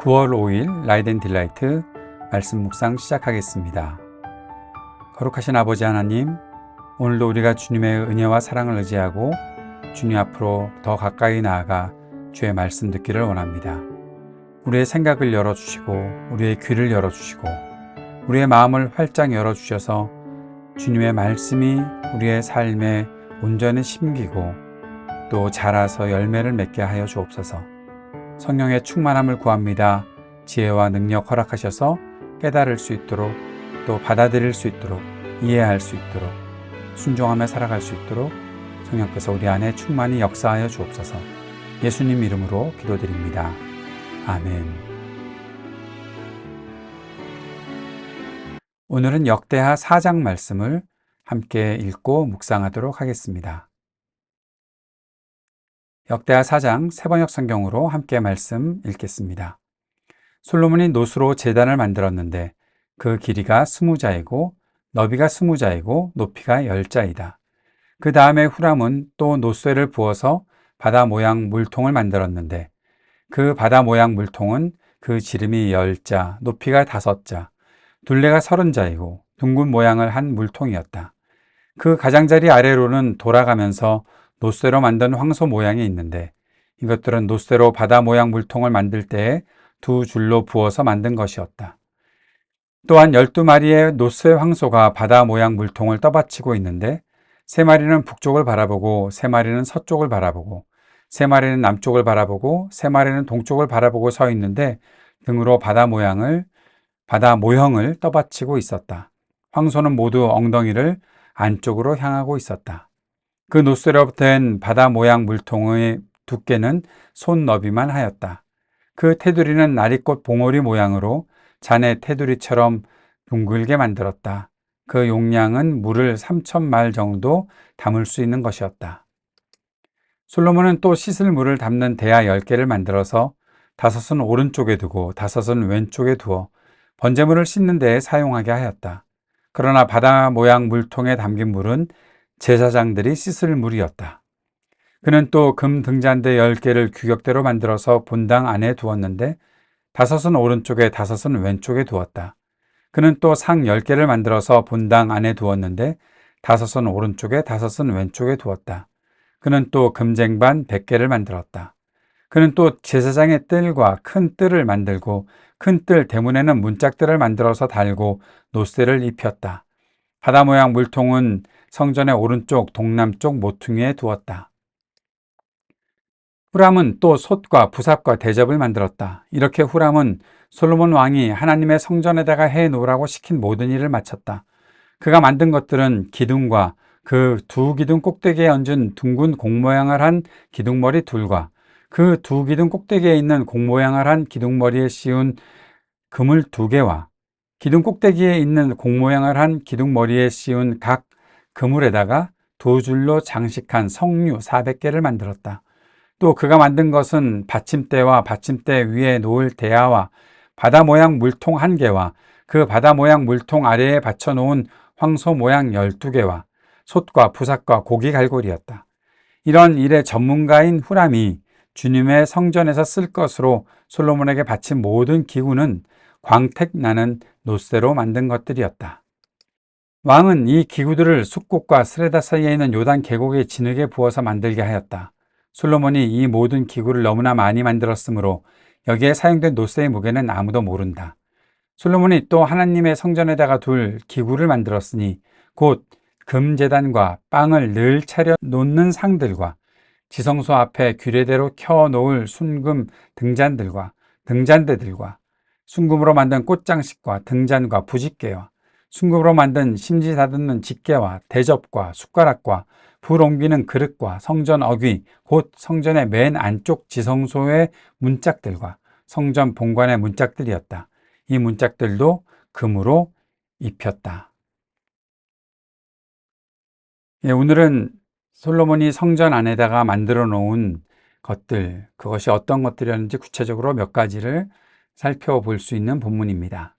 9월 5일 라이트 앤 딜라이트 말씀 묵상 시작하겠습니다. 거룩하신 아버지 하나님, 오늘도 우리가 주님의 은혜와 사랑을 의지하고 주님 앞으로 더 가까이 나아가 주의 말씀 듣기를 원합니다. 우리의 생각을 열어주시고 우리의 귀를 열어주시고 우리의 마음을 활짝 열어주셔서 주님의 말씀이 우리의 삶에 온전히 심기고 또 자라서 열매를 맺게 하여 주옵소서. 성령의 충만함을 구합니다. 지혜와 능력 허락하셔서 깨달을 수 있도록 또 받아들일 수 있도록 이해할 수 있도록 순종하며 살아갈 수 있도록 성령께서 우리 안에 충만히 역사하여 주옵소서. 예수님 이름으로 기도드립니다. 아멘. 오늘은 역대하 4장 말씀을 함께 읽고 묵상하도록 하겠습니다. 역대하 4장 세번역 성경으로 함께 말씀 읽겠습니다. 솔로몬이 노수로 제단을 만들었는데 그 길이가 20자이고 너비가 20자이고 높이가 10자이다. 그 다음에 후람은 또 노쇠를 부어서 바다 모양 물통을 만들었는데 그 바다 모양 물통은 그 지름이 10자, 높이가 5자, 둘레가 30자이고 둥근 모양을 한 물통이었다. 그 가장자리 아래로는 돌아가면서 노쇠로 만든 황소 모양이 있는데 이것들은 노쇠로 바다 모양 물통을 만들 때에 두 줄로 부어서 만든 것이었다. 또한 12마리의 노쇠 황소가 바다 모양 물통을 떠받치고 있는데 3마리는 북쪽을 바라보고 3마리는 서쪽을 바라보고 3마리는 남쪽을 바라보고 3마리는 동쪽을 바라보고 서 있는데 등으로 바다 모형을 떠받치고 있었다. 황소는 모두 엉덩이를 안쪽으로 향하고 있었다. 그 노쇠로 된 바다 모양 물통의 두께는 손 너비만 하였다. 그 테두리는 나리꽃 봉오리 모양으로 잔의 테두리처럼 둥글게 만들었다. 그 용량은 물을 3,000말 정도 담을 수 있는 것이었다. 솔로몬은 또 씻을 물을 담는 대야 10개를 만들어서 5은 오른쪽에 두고 5은 왼쪽에 두어 번제물을 씻는 데에 사용하게 하였다. 그러나 바다 모양 물통에 담긴 물은 제사장들이 씻을 물이었다. 그는 또 금 등잔대 10개를 규격대로 만들어서 본당 안에 두었는데 5은 오른쪽에 5은 왼쪽에 두었다. 그는 또 상 10개를 만들어서 본당 안에 두었는데 5은 오른쪽에 5은 왼쪽에 두었다. 그는 또 금쟁반 100개를 만들었다. 그는 또 제사장의 뜰과 큰 뜰을 만들고 큰 뜰 대문에는 문짝들을 만들어서 달고 노쇠를 입혔다. 바다 모양 물통은 성전의 오른쪽 동남쪽 모퉁이에 두었다. 후람은 또 솥과 부삽과 대접을 만들었다. 이렇게 후람은 솔로몬 왕이 하나님의 성전에다가 해 놓으라고 시킨 모든 일을 마쳤다. 그가 만든 것들은 기둥과 그 두 기둥 꼭대기에 얹은 둥근 공 모양을 한 기둥머리 둘과 그 두 기둥 꼭대기에 있는 공 모양을 한 기둥머리에 씌운 그물 2개와 기둥 꼭대기에 있는 공 모양을 한 기둥머리에 씌운 각 그물에다가 2줄로 장식한 석류 400개를 만들었다. 또 그가 만든 것은 받침대와 받침대 위에 놓을 대야와 바다 모양 물통 1개와 그 바다 모양 물통 아래에 받쳐놓은 황소 모양 12개와 솥과 부삭과 고기 갈고리였다. 이런 일의 전문가인 후람이 주님의 성전에서 쓸 것으로 솔로몬에게 바친 모든 기구는 광택 나는 노쇠로 만든 것들이었다. 왕은 이 기구들을 숫곳과 스레다 사이에 있는 요단 계곡의 진흙에 부어서 만들게 하였다. 솔로몬이 이 모든 기구를 너무나 많이 만들었으므로 여기에 사용된 노쇠의 무게는 아무도 모른다. 솔로몬이 또 하나님의 성전에다가 둘 기구를 만들었으니 곧 금제단과 빵을 늘 차려 놓는 상들과 지성소 앞에 규례대로 켜 놓을 순금 등잔들과 등잔대들과 순금으로 만든 꽃장식과 등잔과 부집개와 순금으로 만든 심지 다듬는 집게와 대접과 숟가락과 불 옮기는 그릇과 성전 어귀 곧 성전의 맨 안쪽 지성소의 문짝들과 성전 본관의 문짝들이었다. 이 문짝들도 금으로 입혔다. 오늘은 솔로몬이 성전 안에다가 만들어 놓은 것들, 그것이 어떤 것들이었는지 구체적으로 몇 가지를 살펴볼 수 있는 본문입니다.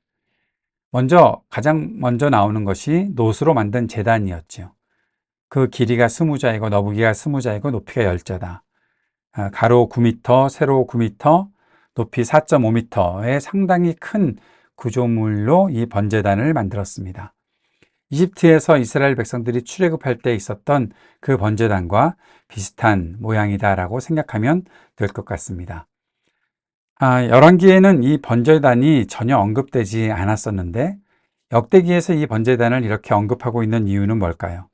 가장 먼저 나오는 것이 노수로 만든 제단이었죠. 그 길이가 20자이고 너비가 20자이고 높이가 10자다. 가로 9m, 세로 9m, 높이 4.5m의 상당히 큰 구조물로 이 번제단을 만들었습니다. 이집트에서 이스라엘 백성들이 출애굽할 때 있었던 그 번제단과 비슷한 모양이다라고 생각하면 될 것 같습니다. 열왕기에는 이 번제단이 전혀 언급되지 않았었는데 역대기에서 이 번제단을 이렇게 언급하고 있는 이유는 뭘까요?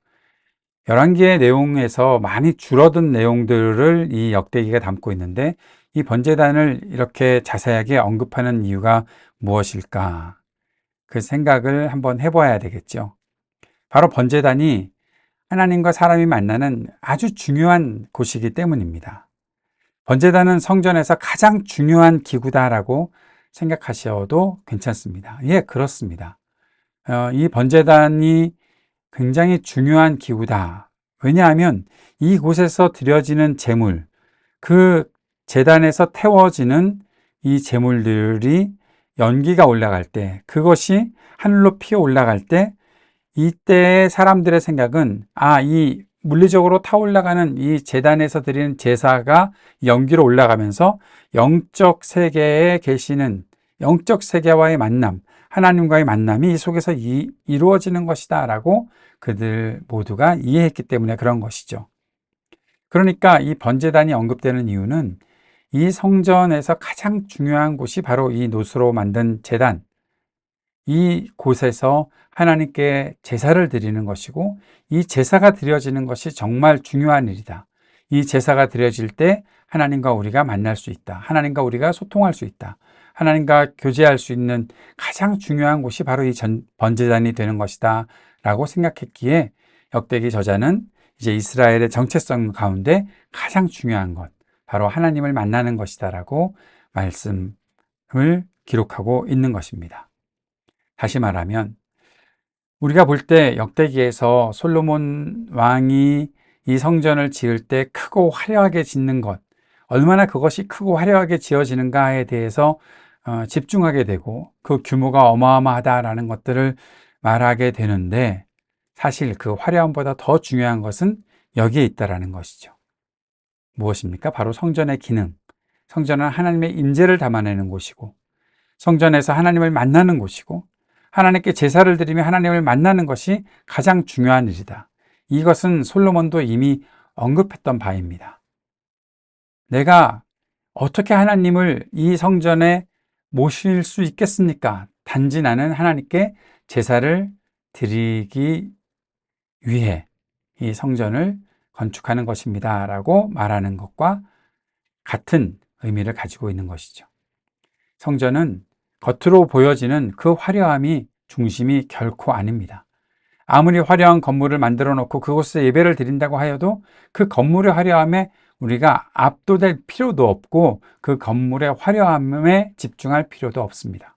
열왕기의 내용에서 많이 줄어든 내용들을 이 역대기가 담고 있는데 이 번제단을 이렇게 자세하게 언급하는 이유가 무엇일까? 그 생각을 한번 해봐야 되겠죠. 바로 번제단이 하나님과 사람이 만나는 아주 중요한 곳이기 때문입니다. 번제단은 성전에서 가장 중요한 기구다라고 생각하셔도 괜찮습니다. 예, 그렇습니다. 이 번제단이 굉장히 중요한 기구다. 왜냐하면 이곳에서 드려지는 제물, 그 제단에서 태워지는 이 제물들이 연기가 올라갈 때, 그것이 하늘로 피어 올라갈 때, 이때의 사람들의 생각은 이 물리적으로 타올라가는 이 제단에서 드리는 제사가 연기로 올라가면서 영적 세계에 계시는 영적 세계와의 만남, 하나님과의 만남이 이 속에서 이루어지는 것이다 라고 그들 모두가 이해했기 때문에 그런 것이죠. 그러니까 이 번제단이 언급되는 이유는 이 성전에서 가장 중요한 곳이 바로 이 노스로 만든 제단, 이 곳에서 하나님께 제사를 드리는 것이고 이 제사가 드려지는 것이 정말 중요한 일이다. 이 제사가 드려질 때 하나님과 우리가 만날 수 있다. 하나님과 우리가 소통할 수 있다. 하나님과 교제할 수 있는 가장 중요한 곳이 바로 이 번제단이 되는 것이다 라고 생각했기에 역대기 저자는 이제 이스라엘의 정체성 가운데 가장 중요한 것, 바로 하나님을 만나는 것이다 라고 말씀을 기록하고 있는 것입니다. 다시 말하면 우리가 볼 때 역대기에서 솔로몬 왕이 이 성전을 지을 때 크고 화려하게 짓는 것, 얼마나 그것이 크고 화려하게 지어지는가에 대해서 집중하게 되고 그 규모가 어마어마하다라는 것들을 말하게 되는데 사실 그 화려함보다 더 중요한 것은 여기에 있다라는 것이죠. 무엇입니까? 바로 성전의 기능. 성전은 하나님의 임재를 담아내는 곳이고 성전에서 하나님을 만나는 곳이고 하나님께 제사를 드리며 하나님을 만나는 것이 가장 중요한 일이다. 이것은 솔로몬도 이미 언급했던 바입니다. 내가 어떻게 하나님을 이 성전에 모실 수 있겠습니까? 단지 나는 하나님께 제사를 드리기 위해 이 성전을 건축하는 것입니다. 라고 말하는 것과 같은 의미를 가지고 있는 것이죠. 성전은 겉으로 보여지는 그 화려함이 중심이 결코 아닙니다. 아무리 화려한 건물을 만들어 놓고 그곳에 예배를 드린다고 하여도 그 건물의 화려함에 우리가 압도될 필요도 없고 그 건물의 화려함에 집중할 필요도 없습니다.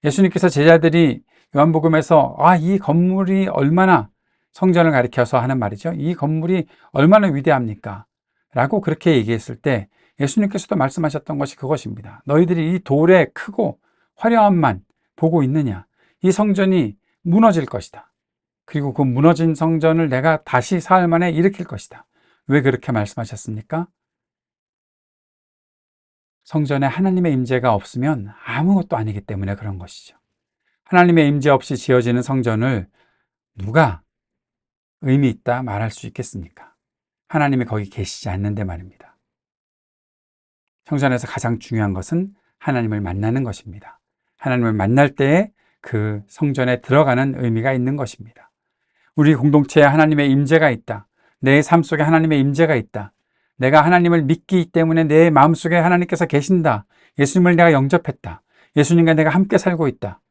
예수님께서 제자들이 요한복음에서 이 건물이 얼마나 성전을 가리켜서 하는 말이죠. 이 건물이 얼마나 위대합니까? 라고 그렇게 얘기했을 때 예수님께서도 말씀하셨던 것이 그것입니다. 너희들이 이 돌의 크고 화려함만 보고 있느냐? 이 성전이 무너질 것이다. 그리고 그 무너진 성전을 내가 다시 사흘 만에 일으킬 것이다. 왜 그렇게 말씀하셨습니까? 성전에 하나님의 임재가 없으면 아무것도 아니기 때문에 그런 것이죠. 하나님의 임재 없이 지어지는 성전을 누가 의미 있다 말할 수 있겠습니까? 하나님이 거기 계시지 않는데 말입니다. 성전에서 가장 중요한 것은 하나님을 만나는 것입니다. 하나님을 만날 때에 그 성전에 들어가는 의미가 있는 것입니다. 우리 공동체에 하나님의 임재가 있다. 내 삶 속에 하나님의 임재가 있다. 내가 하나님을 믿기 때문에 내 마음속에 하나님께서 계신다. 예수님을 내가 영접했다. 예수님과 내가 함께 살고 있다.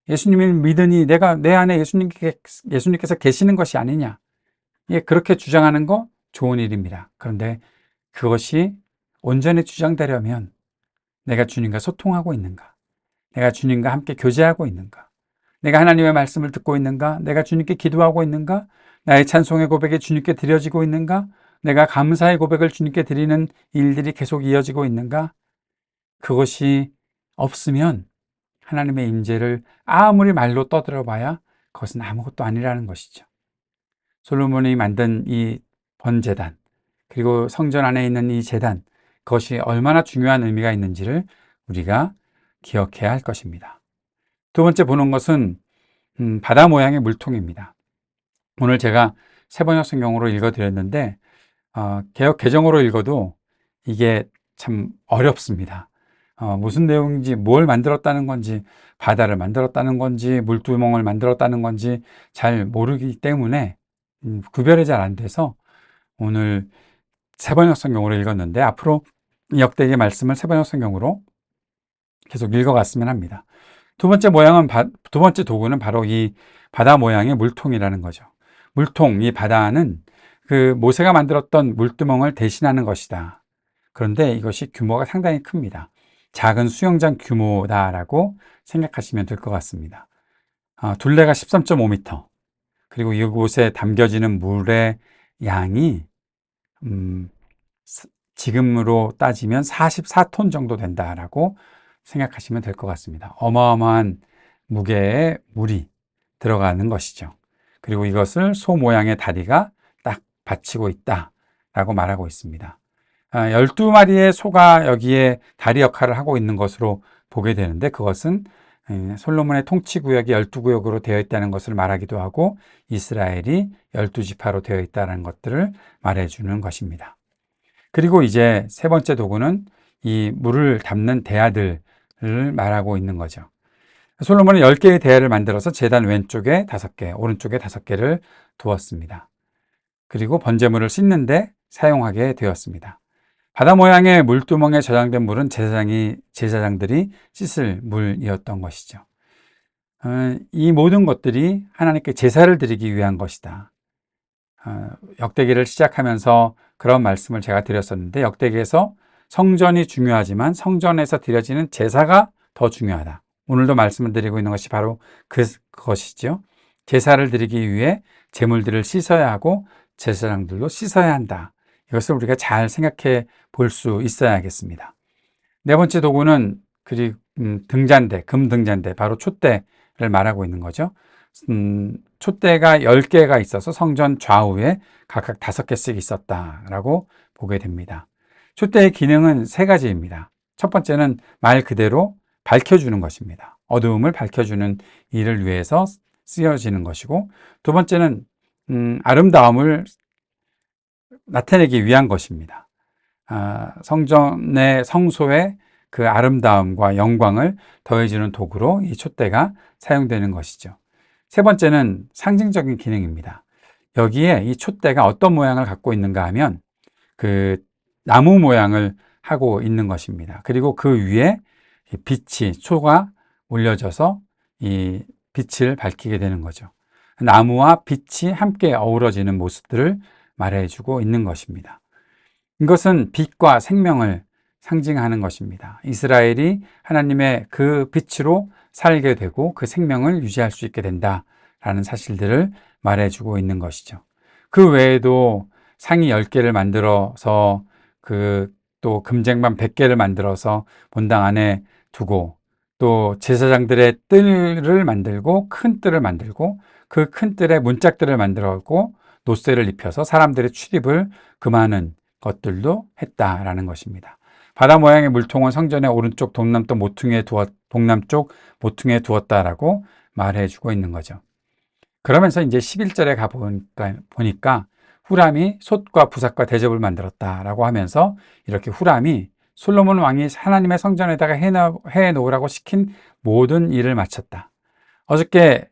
예수님을 믿으니 내가 내 안에 예수님께서 계시는 것이 아니냐. 예, 그렇게 주장하는 거 좋은 일입니다. 그런데 그것이 온전히 주장되려면 내가 주님과 소통하고 있는가? 내가 주님과 함께 교제하고 있는가? 내가 하나님의 말씀을 듣고 있는가? 내가 주님께 기도하고 있는가? 나의 찬송의 고백이 주님께 드려지고 있는가? 내가 감사의 고백을 주님께 드리는 일들이 계속 이어지고 있는가? 그것이 없으면 하나님의 임재를 아무리 말로 떠들어봐야 그것은 아무것도 아니라는 것이죠. 솔로몬이 만든 이 번제단, 그리고 성전 안에 있는 이 제단, 그것이 얼마나 중요한 의미가 있는지를 우리가 기억해야 할 것입니다. 두 번째 보는 것은 바다 모양의 물통입니다. 오늘 제가 세번역 성경으로 읽어드렸는데 개역 개정으로 읽어도 이게 참 어렵습니다. 무슨 내용인지, 뭘 만들었다는 건지, 바다를 만들었다는 건지, 물두멍을 만들었다는 건지 잘 모르기 때문에 구별이 잘 안 돼서 오늘 세번역 성경으로 읽었는데, 앞으로 역대기의 말씀을 세번역 성경으로 계속 읽어갔으면 합니다. 두 번째 도구는 바로 이 바다 모양의 물통이라는 거죠. 물통, 이 바다는 그 모세가 만들었던 물두멍을 대신하는 것이다. 그런데 이것이 규모가 상당히 큽니다. 작은 수영장 규모다라고 생각하시면 될 것 같습니다. 둘레가 13.5m, 그리고 이곳에 담겨지는 물의 양이 지금으로 따지면 44톤 정도 된다라고 생각하시면 될 것 같습니다. 어마어마한 무게의 물이 들어가는 것이죠. 그리고 이것을 소 모양의 다리가 딱 받치고 있다라고 말하고 있습니다. 12마리의 소가 여기에 다리 역할을 하고 있는 것으로 보게 되는데, 그것은 솔로몬의 통치구역이 12구역으로 되어 있다는 것을 말하기도 하고, 이스라엘이 12지파로 되어 있다는 것들을 말해주는 것입니다. 그리고 이제 세 번째 도구는 이 물을 담는 대야들을 말하고 있는 거죠. 솔로몬은 10개의 대야를 만들어서 제단 왼쪽에 5개, 오른쪽에 5개를 두었습니다. 그리고 번제물을 씻는데 사용하게 되었습니다. 바다 모양의 물두멍에 저장된 물은 제사장들이 씻을 물이었던 것이죠. 이 모든 것들이 하나님께 제사를 드리기 위한 것이다. 역대기를 시작하면서 그런 말씀을 제가 드렸었는데, 역대기에서 성전이 중요하지만 성전에서 드려지는 제사가 더 중요하다. 오늘도 말씀을 드리고 있는 것이 바로 그것이죠. 제사를 드리기 위해 제물들을 씻어야 하고 제사장들도 씻어야 한다. 이것을 우리가 잘 생각해 볼 수 있어야겠습니다. 네 번째 도구는 등잔대, 금 등잔대, 바로 촛대를 말하고 있는 거죠. 촛대가 10개가 있어서 성전 좌우에 각각 5개씩 있었다라고 보게 됩니다. 촛대의 기능은 세 가지입니다. 첫 번째는 말 그대로 밝혀주는 것입니다. 어두움을 밝혀주는 일을 위해서 쓰여지는 것이고, 두 번째는 아름다움을 나타내기 위한 것입니다. 성전의 성소의 그 아름다움과 영광을 더해주는 도구로 이 촛대가 사용되는 것이죠. 세 번째는 상징적인 기능입니다. 여기에 이 촛대가 어떤 모양을 갖고 있는가 하면 그 나무 모양을 하고 있는 것입니다. 그리고 그 위에 초가 올려져서 이 빛을 밝히게 되는 거죠. 나무와 빛이 함께 어우러지는 모습들을 말해주고 있는 것입니다. 이것은 빛과 생명을 상징하는 것입니다. 이스라엘이 하나님의 그 빛으로 살게 되고 그 생명을 유지할 수 있게 된다라는 사실들을 말해주고 있는 것이죠. 그 외에도 상이 10개를 만들어서 또 금쟁반 100개를 만들어서 본당 안에 두고, 또 제사장들의 뜰을 만들고 큰 뜰을 만들고 그 큰 뜰에 문짝들을 만들었고 노쇠를 입혀서 사람들의 출입을 금하는 것들도 했다라는 것입니다. 바다 모양의 물통은 성전의 오른쪽 동남쪽 모퉁이에 두었다라고 말해주고 있는 거죠. 그러면서 이제 11절에 보니까 후람이 솥과 부삭과 대접을 만들었다라고 하면서 이렇게 후람이 솔로몬 왕이 하나님의 성전에다가 해 놓으라고 시킨 모든 일을 마쳤다. 어저께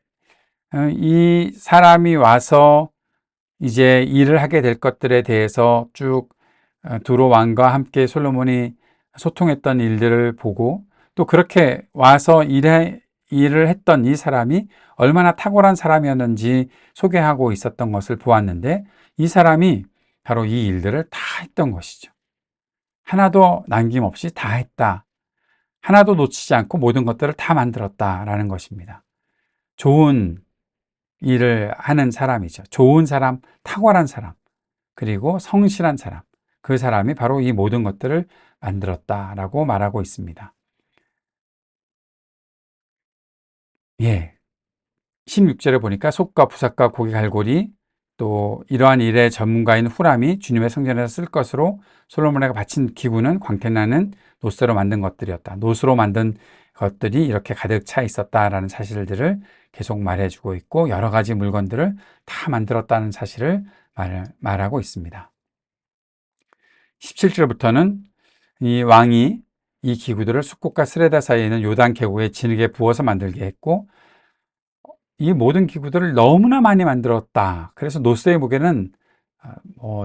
이 사람이 와서 이제 일을 하게 될 것들에 대해서 쭉 두로 왕과 함께 솔로몬이 소통했던 일들을 보고, 또 그렇게 와서 일을 했던 이 사람이 얼마나 탁월한 사람이었는지 소개하고 있었던 것을 보았는데, 이 사람이 바로 이 일들을 다 했던 것이죠. 하나도 남김없이 다 했다. 하나도 놓치지 않고 모든 것들을 다 만들었다라는 것입니다. 좋은 일을 하는 사람이죠. 좋은 사람, 탁월한 사람, 그리고 성실한 사람. 그 사람이 바로 이 모든 것들을 만들었다라고 말하고 있습니다. 예. 16절에 보니까 솥과 부삭과 고기 갈고리, 또 이러한 일의 전문가인 후람이 주님의 성전에서 쓸 것으로 솔로몬에게 바친 기구는 광택나는 노쇠로 만든 것들이었다. 노수로 만든 것들이 이렇게 가득 차 있었다라는 사실들을 계속 말해주고 있고 여러 가지 물건들을 다 만들었다는 사실을 말하고 있습니다. 17절부터는 이 왕이 이 기구들을 숫꽃과 스레다 사이에 있는 요단 계곡에 진흙에 부어서 만들게 했고 이 모든 기구들을 너무나 많이 만들었다. 그래서 노스의 무게는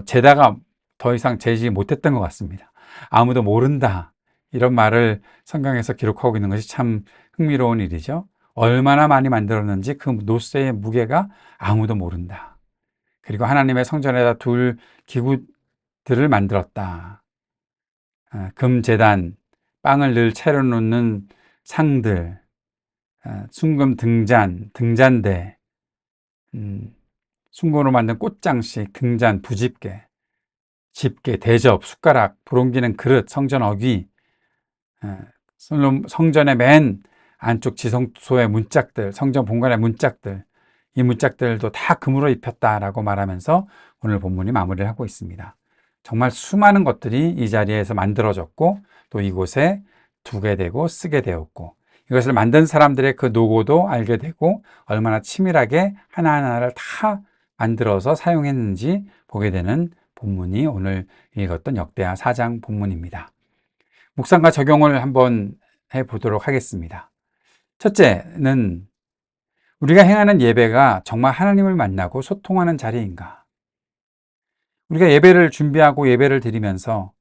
재다가 더 이상 재지 못했던 것 같습니다. 아무도 모른다. 이런 말을 성경에서 기록하고 있는 것이 참 흥미로운 일이죠. 얼마나 많이 만들었는지 그 노스의 무게가 아무도 모른다. 그리고 하나님의 성전에다 둘 기구들을 만들었다. 금제단, 빵을 늘 차려놓는 상들, 순금 등잔, 등잔대, 순금으로 만든 꽃장식, 등잔, 부집게, 집게, 대접, 숟가락, 부롱기는 그릇, 성전 어귀, 성전의 맨 안쪽 지성소의 문짝들, 성전 본관의 문짝들, 이 문짝들도 다 금으로 입혔다라고 말하면서 오늘 본문이 마무리를 하고 있습니다. 정말 수많은 것들이 이 자리에서 만들어졌고 또 이곳에 두게 되고 쓰게 되었고 이것을 만든 사람들의 그 노고도 알게 되고 얼마나 치밀하게 하나하나를 다 만들어서 사용했는지 보게 되는 본문이 오늘 읽었던 역대하 4장 본문입니다. 묵상과 적용을 한번 해보도록 하겠습니다. 첫째는 우리가 행하는 예배가 정말 하나님을 만나고 소통하는 자리인가? 우리가 예배를 준비하고 예배를 드리면서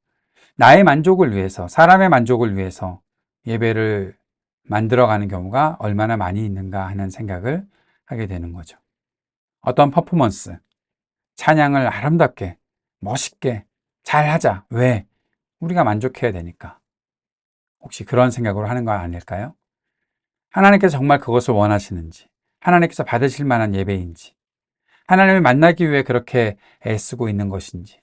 나의 만족을 위해서, 사람의 만족을 위해서 예배를 만들어가는 경우가 얼마나 많이 있는가 하는 생각을 하게 되는 거죠. 어떤 퍼포먼스, 찬양을 아름답게, 멋있게, 잘하자. 왜? 우리가 만족해야 되니까. 혹시 그런 생각으로 하는 거 아닐까요? 하나님께서 정말 그것을 원하시는지, 하나님께서 받으실 만한 예배인지, 하나님을 만나기 위해 그렇게 애쓰고 있는 것인지,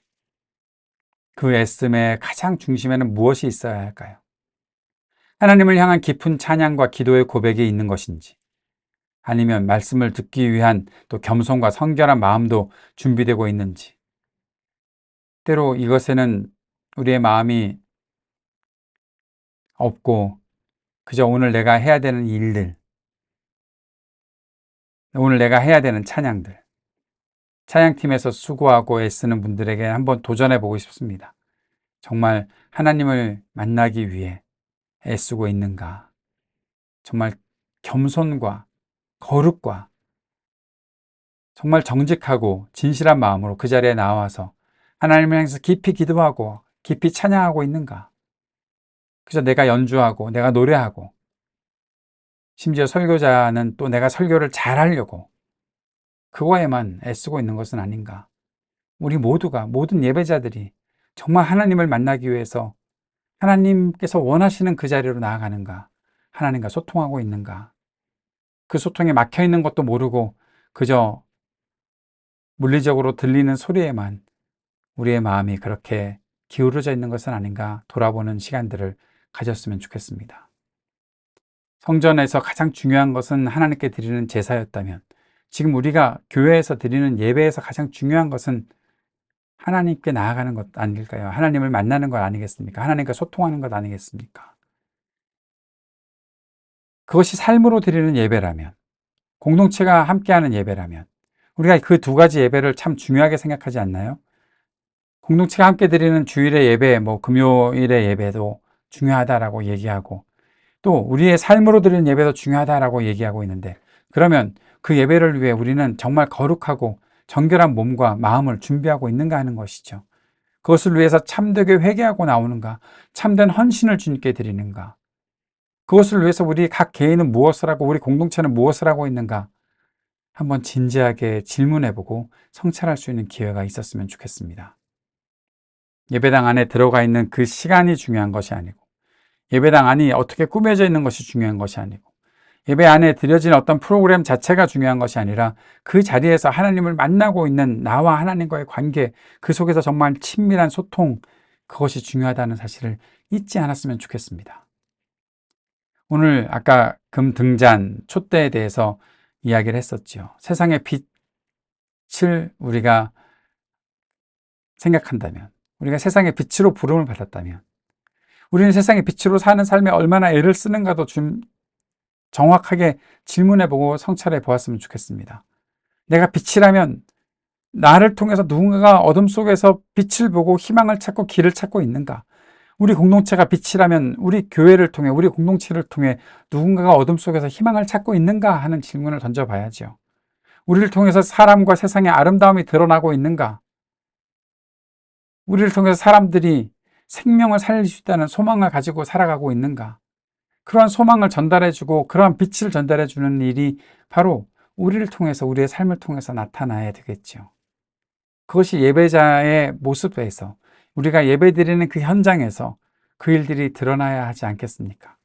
그 애씀의 가장 중심에는 무엇이 있어야 할까요? 하나님을 향한 깊은 찬양과 기도의 고백이 있는 것인지, 아니면 말씀을 듣기 위한 또 겸손과 성결한 마음도 준비되고 있는지, 때로 이것에는 우리의 마음이 없고 그저 오늘 내가 해야 되는 일들, 오늘 내가 해야 되는 찬양들, 찬양팀에서 수고하고 애쓰는 분들에게 한번 도전해 보고 싶습니다. 정말 하나님을 만나기 위해 애쓰고 있는가? 정말 겸손과 거룩과 정말 정직하고 진실한 마음으로 그 자리에 나와서 하나님을 향해서 깊이 기도하고 깊이 찬양하고 있는가? 그저 내가 연주하고 내가 노래하고 심지어 설교자는 또 내가 설교를 잘하려고 그거에만 애쓰고 있는 것은 아닌가? 우리 모두가 모든 예배자들이 정말 하나님을 만나기 위해서 하나님께서 원하시는 그 자리로 나아가는가? 하나님과 소통하고 있는가? 그 소통에 막혀 있는 것도 모르고 그저 물리적으로 들리는 소리에만 우리의 마음이 그렇게 기울어져 있는 것은 아닌가 돌아보는 시간들을 가졌으면 좋겠습니다. 성전에서 가장 중요한 것은 하나님께 드리는 제사였다면 지금 우리가 교회에서 드리는 예배에서 가장 중요한 것은 하나님께 나아가는 것 아닐까요? 하나님을 만나는 것 아니겠습니까? 하나님과 소통하는 것 아니겠습니까? 그것이 삶으로 드리는 예배라면, 공동체가 함께하는 예배라면 우리가 그 두 가지 예배를 참 중요하게 생각하지 않나요? 공동체가 함께 드리는 주일의 예배, 금요일의 예배도 중요하다라고 얘기하고 또 우리의 삶으로 드리는 예배도 중요하다라고 얘기하고 있는데 그러면 그 예배를 위해 우리는 정말 거룩하고 정결한 몸과 마음을 준비하고 있는가 하는 것이죠. 그것을 위해서 참되게 회개하고 나오는가, 참된 헌신을 주님께 드리는가, 그것을 위해서 우리 각 개인은 무엇을 하고 우리 공동체는 무엇을 하고 있는가 한번 진지하게 질문해보고 성찰할 수 있는 기회가 있었으면 좋겠습니다. 예배당 안에 들어가 있는 그 시간이 중요한 것이 아니고 예배당 안이 어떻게 꾸며져 있는 것이 중요한 것이 아니고 예배 안에 드려진 어떤 프로그램 자체가 중요한 것이 아니라 그 자리에서 하나님을 만나고 있는 나와 하나님과의 관계, 그 속에서 정말 친밀한 소통, 그것이 중요하다는 사실을 잊지 않았으면 좋겠습니다. 오늘 아까 금 등잔, 촛대에 대해서 이야기를 했었죠. 세상의 빛, 빛을 우리가 생각한다면, 우리가 세상의 빛으로 부름을 받았다면, 우리는 세상의 빛으로 사는 삶에 얼마나 애를 쓰는가도 좀 정확하게 질문해보고 성찰해 보았으면 좋겠습니다. 내가 빛이라면 나를 통해서 누군가가 어둠 속에서 빛을 보고 희망을 찾고 길을 찾고 있는가? 우리 공동체가 빛이라면 우리 교회를 통해, 우리 공동체를 통해 누군가가 어둠 속에서 희망을 찾고 있는가 하는 질문을 던져봐야죠. 우리를 통해서 사람과 세상의 아름다움이 드러나고 있는가? 우리를 통해서 사람들이 생명을 살릴 수 있다는 소망을 가지고 살아가고 있는가? 그러한 소망을 전달해주고 그러한 빛을 전달해주는 일이 바로 우리를 통해서, 우리의 삶을 통해서 나타나야 되겠죠. 그것이 예배자의 모습에서, 우리가 예배드리는 그 현장에서 그 일들이 드러나야 하지 않겠습니까?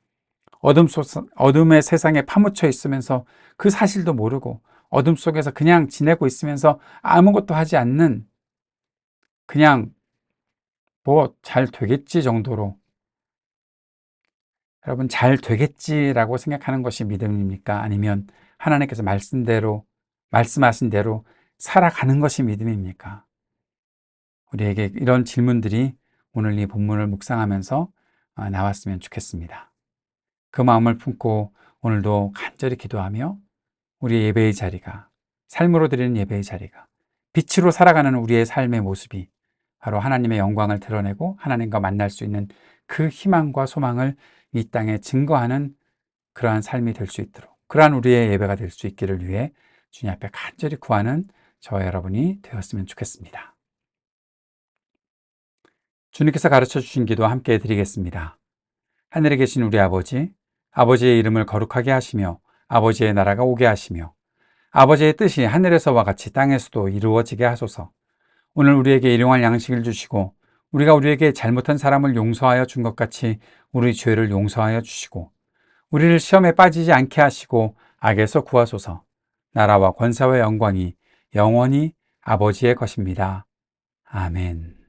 어둠의 세상에 파묻혀 있으면서 그 사실도 모르고 어둠 속에서 그냥 지내고 있으면서 아무것도 하지 않는, 그냥 뭐 잘 되겠지 정도로, 여러분 잘 되겠지라고 생각하는 것이 믿음입니까? 아니면 하나님께서 말씀하신 대로 살아가는 것이 믿음입니까? 우리에게 이런 질문들이 오늘 이 본문을 묵상하면서 나왔으면 좋겠습니다. 그 마음을 품고 오늘도 간절히 기도하며 우리의 예배의 자리가, 삶으로 드리는 예배의 자리가, 빛으로 살아가는 우리의 삶의 모습이 바로 하나님의 영광을 드러내고 하나님과 만날 수 있는 그 희망과 소망을 이 땅에 증거하는 그러한 삶이 될 수 있도록, 그러한 우리의 예배가 될 수 있기를 위해 주님 앞에 간절히 구하는 저와 여러분이 되었으면 좋겠습니다. 주님께서 가르쳐 주신 기도 함께 드리겠습니다. 하늘에 계신 우리 아버지, 아버지의 이름을 거룩하게 하시며 아버지의 나라가 오게 하시며 아버지의 뜻이 하늘에서와 같이 땅에서도 이루어지게 하소서. 오늘 우리에게 일용할 양식을 주시고 우리가 우리에게 잘못한 사람을 용서하여 준 것 같이 우리 죄를 용서하여 주시고 우리를 시험에 빠지지 않게 하시고 악에서 구하소서. 나라와 권세와 영광이 영원히 아버지의 것입니다. 아멘.